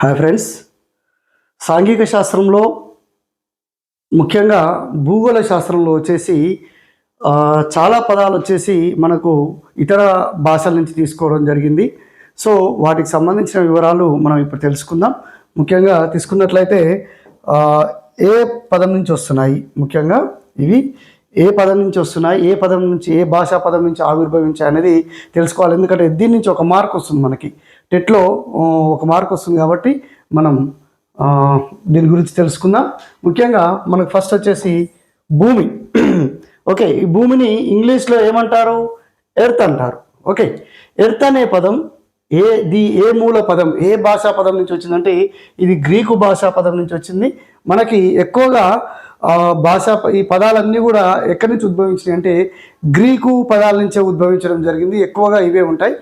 Hi friends, సాంఘిక శాస్త్రంలో ముఖ్యంగా భూగోళ శాస్త్రంలో వచ్చేసి చాలా పదాలు వచ్చేసి మనకు ఇతర భాషల నుంచి తీసుకోవడం జరిగింది. సో వాటికి సంబంధించిన వివరాలు మనం ఇప్పుడు తెలుసుకుందాం. ముఖ్యంగా తీసుకున్నట్లయితే ఏ పదం నుంచి వస్తున్నాయి, ముఖ్యంగా ఇవి ఏ పదం నుంచి వస్తున్నాయి, ఏ పదం నుంచి, ఏ భాషా పదం నుంచి ఆవిర్భవించాయి అనేది తెలుసుకోవాలి. ఎందుకంటే దీని నుంచి ఒక మార్క్ వస్తుంది, మనకి టెట్లో ఒక మార్క్ వస్తుంది. కాబట్టి మనం దీని గురించి తెలుసుకుందాం. ముఖ్యంగా మనకు ఫస్ట్ వచ్చేసి భూమి. ఓకే, ఈ భూమిని ఇంగ్లీష్లో ఏమంటారు? ఎర్త్ అంటారు. ఓకే, ఎర్త్ అనే పదం ఏ మూల పదం, ఏ భాషా పదం నుంచి వచ్చిందంటే ఇది గ్రీకు భాషా పదం నుంచి వచ్చింది. మనకి ఎక్కువగా ఈ పదాలన్నీ కూడా ఎక్కడి నుంచి ఉద్భవించినాయి అంటే గ్రీకు పదాల నుంచే ఉద్భవించడం జరిగింది. ఎక్కువగా ఇవే ఉంటాయి.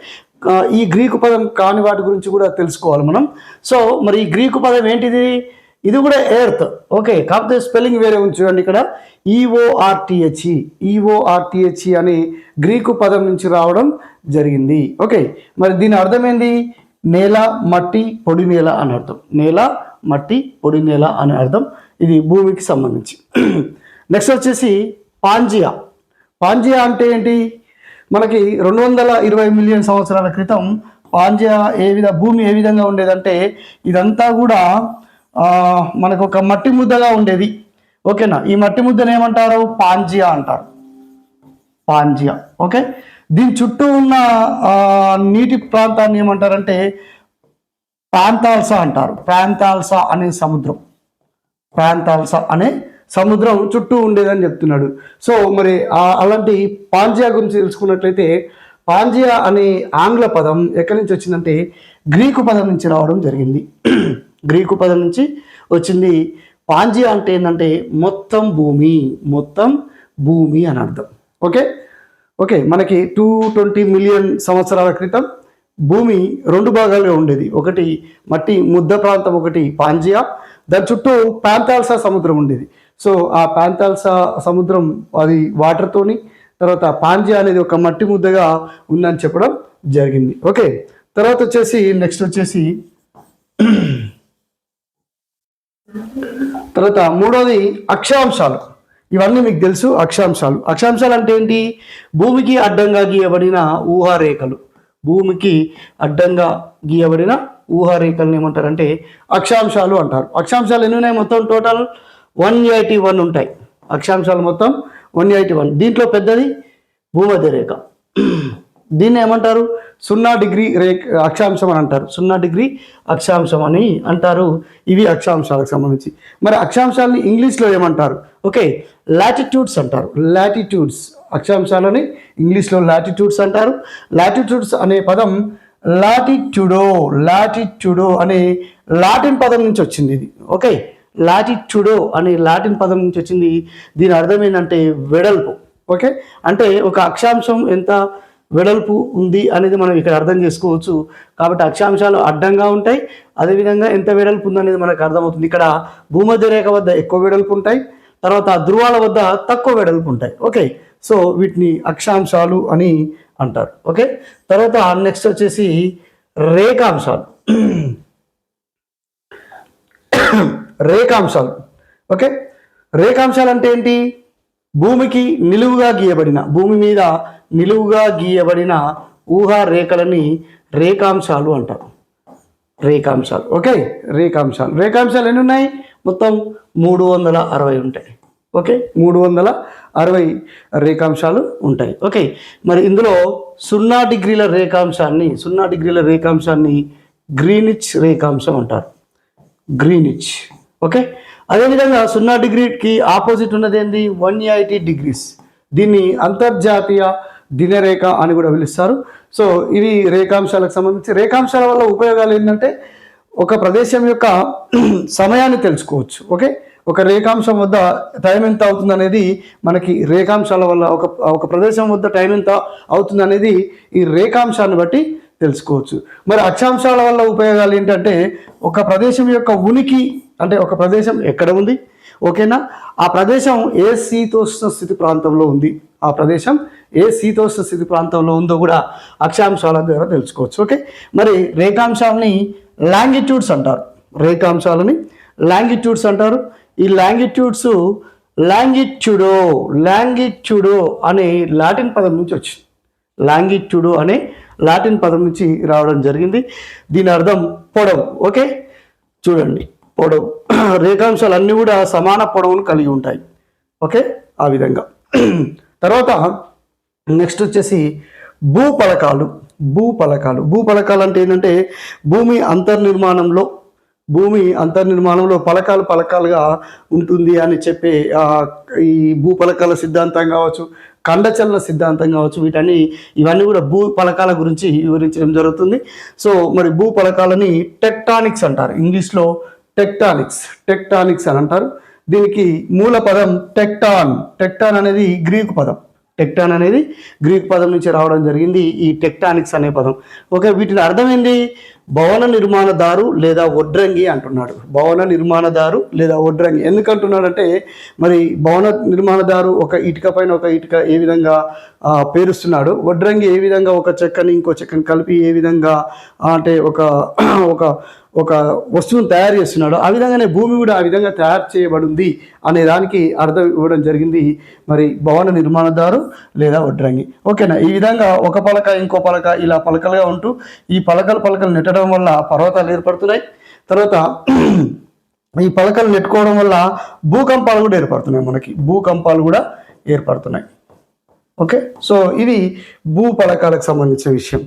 ఈ గ్రీకు పదం కాని వాటి గురించి కూడా తెలుసుకోవాలి మనం. సో మరి ఈ గ్రీకు పదం ఏంటిది? ఇది కూడా ఎర్త్. ఓకే, కాకపోతే స్పెల్లింగ్ వేరే ఉంది చూడండి. ఇక్కడ ఈఓఆర్టిహెచ్ఈ అని గ్రీకు పదం నుంచి రావడం జరిగింది. ఓకే, మరి దీని అర్థం ఏంది? నేల, మట్టి, పొడి నేల అని అర్థం. నేల, మట్టి, పొడి నేల అనే అర్థం. ఇది భూమికి సంబంధించి. నెక్స్ట్ వచ్చేసి పాంజియా. పాంజియా అంటే ఏంటి? మనకి 220 మిలియన్ సంవత్సరాల క్రితం పాంజియా భూమి ఏ విధంగా ఉండేదంటే ఇదంతా కూడా మనకు ఒక మట్టి ముద్దగా ఉండేది. ఓకేనా, ఈ మట్టి ముద్దను ఏమంటారు? పాంజియా అంటారు. పాంజియా. ఓకే, దీని చుట్టూ ఉన్న నీటి ప్రాంతాన్ని ఏమంటారంటే ప్రాంతాల్సా అంటారు. ప్రాంతాల్సా అనే సముద్రం, ప్రాంతాల్సా అనే సముద్రం చుట్టూ ఉండేదని చెప్తున్నాడు. సో మరి అలాంటి పాంజియా గురించి తెలుసుకున్నట్లయితే పాంజియా అనే ఆంగ్ల పదం ఎక్కడి నుంచి వచ్చిందంటే గ్రీకు పదం నుంచి రావడం జరిగింది. గ్రీకు పదం నుంచి వచ్చింది. పాంజియా అంటే ఏంటంటే మొత్తం భూమి, మొత్తం భూమి అని అర్థం. ఓకే ఓకే మనకి 220 మిలియన్ సంవత్సరాల క్రితం భూమి 2 భాగాలుగా ఉండేది. ఒకటి మట్టి ముద్ద ప్రాంతం, ఒకటి పాంజియా. దాని చుట్టూ పాంతాల్సా సముద్రం ఉండేది. సో ఆ పాంతాల్సా సముద్రం అది వాటర్తోని, తర్వాత పాంజియా అనేది ఒక మట్టి ముద్దగా ఉందని చెప్పడం జరిగింది. ఓకే, తర్వాత వచ్చేసి నెక్స్ట్ వచ్చేసి తర్వాత మూడోది అక్షాంశాలు. ఇవన్నీ మీకు తెలుసు. అక్షాంశాలు అంటే ఏంటి? భూమికి అడ్డంగా గీయబడిన ఊహారేఖలు. భూమికి అడ్డంగా గీయబడిన ఊహారేఖలను ఏమంటారంటే అక్షాంశాలు అంటారు. అక్షాంశాలు ఎన్ని ఉన్నాయి? మొత్తం టోటల్ 181 ఉంటాయి. అక్షాంశాలు మొత్తం 181. దీంట్లో పెద్దది భూమధ్య రేఖ. దీన్ని ఏమంటారు? 0 డిగ్రీ అక్షాంశం అని అంటారు. 0 డిగ్రీ అక్షాంశం అని అంటారు. ఇవి అక్షాంశాలకు సంబంధించి. మరి అక్షాంశాలని ఇంగ్లీష్లో ఏమంటారు? ఓకే, లాటిట్యూడ్స్ అంటారు. లాటిట్యూడ్స్, అక్షాంశాలని ఇంగ్లీష్లో లాటిట్యూడ్స్ అంటారు. లాటిట్యూడ్స్ అనే పదం లాటిట్యూడో అనే లాటిన్ పదం నుంచి వచ్చింది ఇది. ఓకే, లాటిట్యూడో అనే లాటిన్ పదం నుంచి వచ్చింది. దీని అర్థం ఏంటంటే వెడల్పు. ఓకే, అంటే ఒక అక్షాంశం ఎంత వెడల్పు ఉంది అనేది మనం ఇక్కడ అర్థం చేసుకోవచ్చు. కాబట్టి అక్షాంశాలు అడ్డంగా ఉంటాయి, అదేవిధంగా ఎంత వెడల్పు ఉందనేది మనకు అర్థమవుతుంది. ఇక్కడ భూమధ్య రేఖ వద్ద ఎక్కువ వెడల్పు ఉంటాయి, తర్వాత ధృవాల వద్ద తక్కువ వెడల్పు ఉంటాయి. ఓకే, సో వీటిని అక్షాంశాలు అని అంటారు. ఓకే, తర్వాత నెక్స్ట్ వచ్చేసి రేఖాంశాలు. రేఖాంశాలు. ఓకే, రేఖాంశాలు అంటే ఏంటి? భూమికి నిలువుగా గీయబడిన, భూమి మీద నిలువుగా గీయబడిన ఊహా రేఖలని రేఖాంశాలు అంటారు. రేఖాంశాలు. ఓకే, రేఖాంశాలు ఎన్ని ఉన్నాయి? మొత్తం 360 ఉంటాయి. ఓకే, 360 రేఖాంశాలు ఉంటాయి. ఓకే, మరి ఇందులో 0 డిగ్రీల రేఖాంశాన్ని గ్రీనిచ్ రేఖాంశం అంటారు. గ్రీనిచ్. ఓకే, అదేవిధంగా 0 డిగ్రీకి ఆపోజిట్ ఉన్నది ఏంది? 180 డిగ్రీస్. దీన్ని అంతర్జాతీయ దినరేఖ అని కూడా పిలుస్తారు. సో ఇవి రేఖాంశాలకు సంబంధించి. రేఖాంశాల వల్ల ఉపయోగాలు ఏంటంటే ఒక ప్రదేశం యొక్క సమయాన్ని తెలుసుకోవచ్చు. ఓకే, ఒక రేఖాంశం వద్ద టైం ఎంత అవుతుంది అనేది మనకి రేఖాంశాల వల్ల, ఒక ప్రదేశం వద్ద టైం ఎంత అవుతుంది అనేది ఈ రేఖాంశాన్ని బట్టి తెలుసుకోవచ్చు. మరి అక్షాంశాల వల్ల ఉపయోగాలు ఏంటంటే ఒక ప్రదేశం యొక్క ఉనికి, అంటే ఒక ప్రదేశం ఎక్కడ ఉంది, ఓకేనా, ఆ ప్రదేశం ఏ శీతోష్ణ స్థితి ప్రాంతంలో ఉంది, ఆ ప్రదేశం ఏ శీతోష్ణ స్థితి ప్రాంతంలో ఉందో కూడా అక్షాంశాల ద్వారా తెలుసుకోవచ్చు. ఓకే, మరి రేఖాంశాలని లాంగిట్యూడ్స్ అంటారు. రేఖాంశాలని లాంగిట్యూడ్స్ అంటారు. ఈ లాంగిట్యూడో అనే లాటిన్ పదం నుంచి వచ్చింది. లాంగిట్యూడో అనే లాటిన్ పదం నుంచి రావడం జరిగింది. దీని అర్థం పొడవు. ఓకే, చూడండి పొడవు. రేఖాంశాలు అన్నీ కూడా సమాన పొడవును కలిగి ఉంటాయి. ఓకే, ఆ విధంగా. తర్వాత నెక్స్ట్ వచ్చేసి భూపలకాలు అంటే ఏంటంటే భూమి అంతర్నిర్మాణంలో పలకాలుగా ఉంటుంది అని చెప్పే ఈ భూపలకాల సిద్ధాంతం కావచ్చు, ఖండచలన సిద్ధాంతం కావచ్చు, ఇవన్నీ కూడా భూపలకాల గురించి వివరించడం జరుగుతుంది. సో మరి భూపలకాలని టెక్టానిక్స్ అంటారు. ఇంగ్లీష్లో టెక్టానిక్స్ అని అంటారు. దీనికి మూల పదం టెక్టాన్ అనేది గ్రీకు పదం నుంచి రావడం జరిగింది ఈ టెక్టానిక్స్ అనే పదం. ఓకే, వీటిని అర్థం ఏంటి? భవన నిర్మాణదారు లేదా వడ్రంగి అంటున్నాడు. ఎందుకంటున్నాడంటే మరి భవన నిర్మాణదారు ఒక ఇటుక పైన ఒక ఇటుక ఏ విధంగా పేరుస్తున్నాడు, వడ్రంగి ఏ విధంగా ఒక చెక్కని ఇంకో చెక్కని కలిపి ఏ విధంగా అంటే ఒక వస్తువును తయారు చేస్తున్నాడు, ఆ విధంగానే భూమి కూడా ఆ విధంగా తయారు చేయబడింది అనే దానికి అర్థం ఇవ్వడం జరిగింది మరి భవన నిర్మాణదారు లేదా వడ్రంగి. ఓకేనా, ఈ విధంగా ఒక పలక ఇంకో పలక ఇలా పలకలుగా ఉంటూ ఈ పలకలు నెట్టడం వల్ల పర్వతాలు ఏర్పడుతున్నాయి. తర్వాత ఈ పలకలు నెట్టుకోవడం వల్ల భూకంపాలు కూడా ఏర్పడుతున్నాయి. ఓకే, సో ఇది భూపలకాలకు సంబంధించిన విషయం.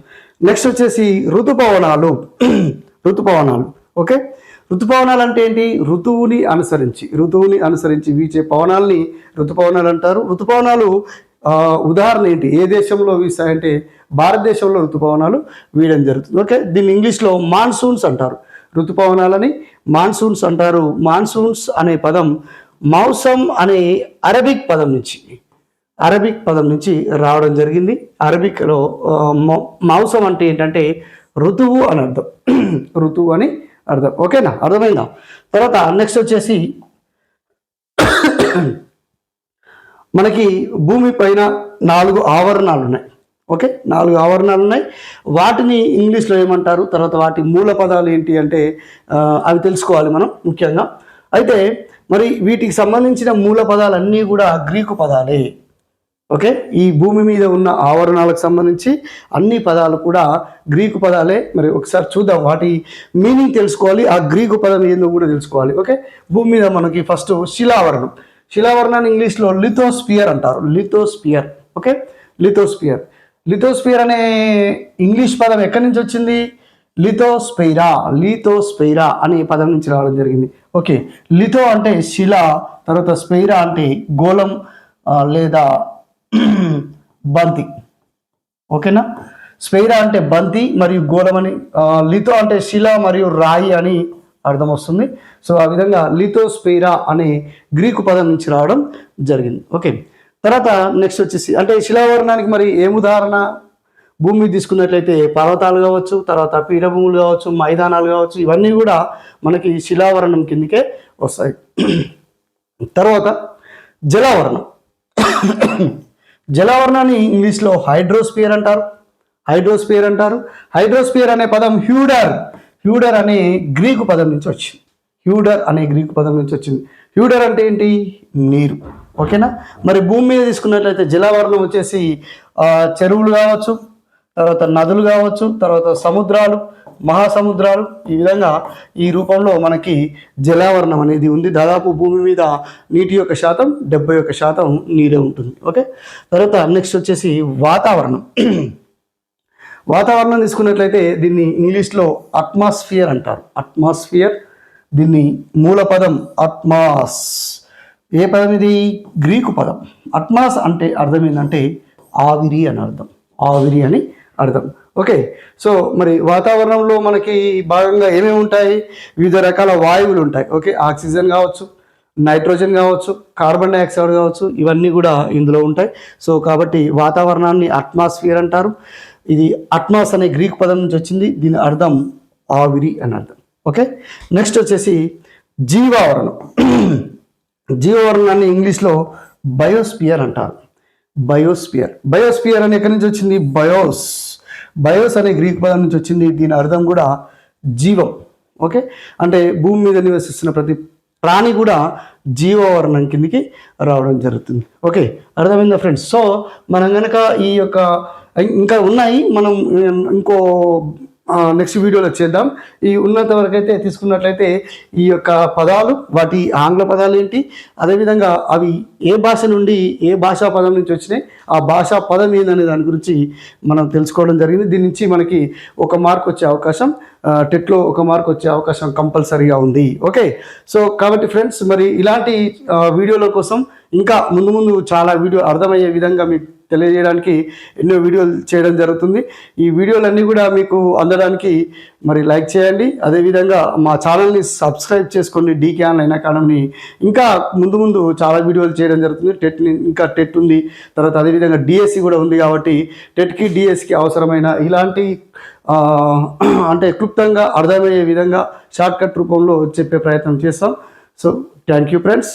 నెక్స్ట్ వచ్చేసి ఋతుపవనాలు. ఓకే, ఋతుపవనాలు అంటే ఏంటి? ఋతువుని అనుసరించి వీచే పవనాల్ని ఋతుపవనాలు అంటారు. ఋతుపవనాలు ఉదాహరణ ఏంటి? ఏ దేశంలో వీస్తాయంటే భారతదేశంలో ఋతుపవనాలు వీయడం జరుగుతుంది. ఓకే, దీన్ని ఇంగ్లీష్లో మాన్సూన్స్ అంటారు. ఋతుపవనాలని మాన్సూన్స్ అంటారు. మాన్సూన్స్ అనే పదం మౌసమ్ అనే అరబిక్ పదం నుంచి రావడం జరిగింది. అరబిక్లో మౌసమ్ అంటే ఏంటంటే ఋతువు అని అర్థం. ఓకేనా, అర్థమైందా? తర్వాత నెక్స్ట్ వచ్చేసి మనకి భూమి పైన 4 ఆవరణాలు ఉన్నాయి. ఓకే, 4 ఆవరణాలు ఉన్నాయి. వాటిని ఇంగ్లీష్లో ఏమంటారు? తర్వాత వాటి మూల పదాలు ఏంటి అంటే అవి తెలుసుకోవాలి మనం ముఖ్యంగా. అయితే మరి వీటికి సంబంధించిన మూల పదాలన్నీ కూడా గ్రీకు పదాలే. ఓకే, ఈ భూమి మీద ఉన్న ఆవరణాలకు సంబంధించి అన్ని పదాలు కూడా గ్రీకు పదాలే. మరి ఒకసారి చూద్దాం, వాటి మీనింగ్ తెలుసుకోవాలి, ఆ గ్రీకు పదం ఏందో కూడా తెలుసుకోవాలి. ఓకే, భూమి మీద మనకి ఫస్ట్ శిలావరణాన్ని ఇంగ్లీష్లో లిథోస్పియర్ అంటారు. ఓకే, లిథోస్పియర్ అనే ఇంగ్లీష్ పదం ఎక్కడి నుంచి వచ్చింది? లిథోస్పైరా అనే పదం నుంచి రావడం జరిగింది. ఓకే, లిథో అంటే శిల, తర్వాత స్పైరా అంటే గోళం లేదా బంతి. ఓకేనా, స్పైరా అంటే బంతి మరియు గోళం అని, లిథో అంటే శిల మరియు రాయి అని అర్థం వస్తుంది. సో ఆ విధంగా లిథోస్పైరా అనే గ్రీకు పదం నుంచి రావడం జరిగింది. ఓకే, తర్వాత నెక్స్ట్ వచ్చేసి అంటే శిలావరణానికి మరి ఏం ఉదాహరణ? భూమి తీసుకున్నట్లయితే పర్వతాలు కావచ్చు, తర్వాత పీఠభూములు కావచ్చు, మైదానాలు కావచ్చు, ఇవన్నీ కూడా మనకి శిలావరణం కిందకే వస్తాయి. తర్వాత జలావరణాన్ని ఇంగ్లీష్లో హైడ్రోస్పియర్ అంటారు. హైడ్రోస్పియర్ అనే పదం హ్యూడర్ అనే గ్రీకు పదం నుంచి వచ్చింది. హ్యూడర్ అంటే ఏంటి? నీరు. ఓకేనా, మరి భూమి మీద తీసుకున్నట్లయితే జలావరణం వచ్చేసి చెరువులు కావచ్చు, తర్వాత నదులు కావచ్చు, తర్వాత సముద్రాలు, మహాసముద్రాలు, ఈ విధంగా ఈ రూపంలో మనకి జలావరణం అనేది ఉంది. దాదాపు భూమి మీద నీటి యొక్క శాతం 71% నీరే ఉంటుంది. ఓకే, తర్వాత నెక్స్ట్ వచ్చేసి వాతావరణం తీసుకున్నట్లయితే దీన్ని ఇంగ్లీష్లో అట్మాస్ఫియర్ అంటారు. దీన్ని మూల పదం అట్మాస్. ఏ పదం ఇది? గ్రీకు పదం. అట్మాస్ అంటే అర్థం ఏంటంటే ఆవిరి అని అర్థం. ఓకే, సో మరి వాతావరణంలో మనకి భాగంగా ఏమేమి ఉంటాయి? వివిధ రకాల వాయువులు ఉంటాయి. ఓకే, ఆక్సిజన్ కావచ్చు, నైట్రోజన్ కావచ్చు, కార్బన్ డైఆక్సైడ్ కావచ్చు, ఇవన్నీ కూడా ఇందులో ఉంటాయి. సో కాబట్టి వాతావరణాన్ని అట్మాస్ఫియర్ అంటారు. ఇది అట్మాస్ అనే గ్రీక్ పదం నుంచి వచ్చింది. దీని అర్థం ఆవిరి అని అర్థం. ఓకే, నెక్స్ట్ వచ్చేసి జీవవరణాన్ని ఇంగ్లీష్లో బయోస్పియర్ అంటారు. బయోస్పియర్ అని ఎక్కడి నుంచి వచ్చింది? బయోస్ అనే గ్రీక్ పదం నుంచి వచ్చింది. దీని అర్థం కూడా జీవం. ఓకే, అంటే భూమి మీద నివసిస్తున్న ప్రతి ప్రాణి కూడా జీవవర్ణం కిందికి రావడం జరుగుతుంది. ఓకే, అర్థమైందా ఫ్రెండ్స్? సో మనం కనుక ఈ యొక్క ఇంకా ఉన్నాయి, మనం ఇంకో నెక్స్ట్ వీడియోలో చేద్దాం. ఈ ఉన్నంత వరకు అయితే తీసుకున్నట్లయితే ఈ యొక్క పదాలు, వాటి ఆంగ్ల పదాలు ఏంటి, అదేవిధంగా అవి ఏ భాష నుండి ఏ భాషా పదం నుంచి వచ్చినాయి, ఆ భాషా పదం ఏందనే దాని గురించి మనం తెలుసుకోవడం జరిగింది. దీని నుంచి మనకి 1 మార్క్ వచ్చే అవకాశం, టెట్లో 1 మార్క్ వచ్చే అవకాశం కంపల్సరీగా ఉంది. ఓకే, సో కాబట్టి ఫ్రెండ్స్, మరి ఇలాంటి వీడియోల కోసం ఇంకా ముందు ముందు చాలా వీడియో అర్థమయ్యే విధంగా మీకు తెలియజేయడానికి ఎన్నో వీడియోలు చేయడం జరుగుతుంది. ఈ వీడియోలన్నీ కూడా మీకు అందడానికి మరి లైక్ చేయండి, అదేవిధంగా మా ఛానల్ని సబ్స్క్రైబ్ చేసుకోండి. డీకే ఆన్లైన్ అకాడమీని ఇంకా ముందు ముందు చాలా వీడియోలు చేయడం జరుగుతుంది. ఇంకా టెట్ ఉంది, తర్వాత అదేవిధంగా డిఎస్సి కూడా ఉంది. కాబట్టి టెట్కి డిఎస్సికి అవసరమైన ఇలాంటి అంటే క్లుప్తంగా అర్థమయ్యే విధంగా షార్ట్కట్ రూపంలో చెప్పే ప్రయత్నం చేస్తాం. So thank you friends.